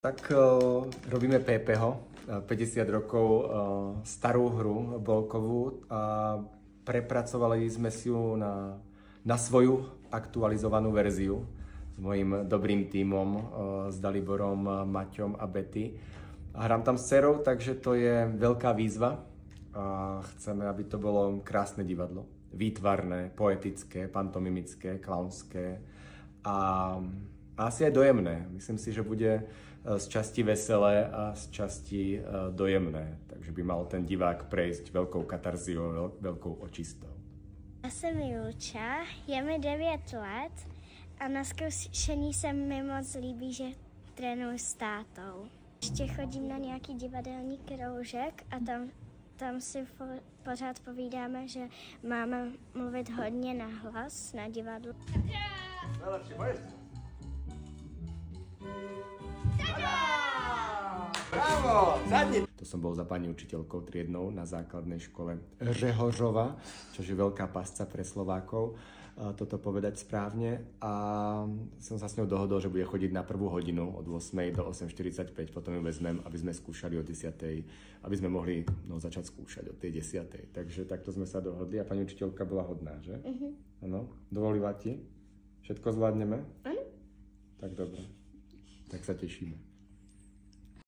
Tak robíme PPho, 50 rokov starú hru bolkovú a prepracovali sme si ju na svoju aktualizovanú verziu s mojím dobrým tímom, s Daliborom, Maťom a Betty. A hrám tam s dcerou, takže to je veľká výzva. A chceme, aby to bolo krásne divadlo. Výtvarné, poetické, pantomimické, klaunské a asi aj dojemné. Myslím si, že bude z časti veselé a z časti dojemné. Takže by mal ten divák prejsť veľkou katarziou, veľkou očistou. Já jsem Julča, je mi 9 let a na zkoušení se mi moc líbí, že trénuji s tátou. Ještě chodím na nějaký divadelní kroužek a tam si pořád povídáme, že máme mluvit hodně nahlas na divadlu. Najlepšie, maestro. Bravo! Zadni! To som bol za pani učiteľkou triednou na základnej škole Řehořova, čo je veľká pasca pre Slovákov, toto povedať správne. A som sa s ňou dohodol, že bude chodiť na prvú hodinu od 8 do 8:45, potom ju vezmem, aby sme skúšali o 10, aby sme mohli začať skúšať od tej 10. Takže takto sme sa dohodli a pani učiteľka bola hodná, že? Áno. Dovolila ti? Všetko zvládneme? Áno. Tak dobre. Tak sa tešíme.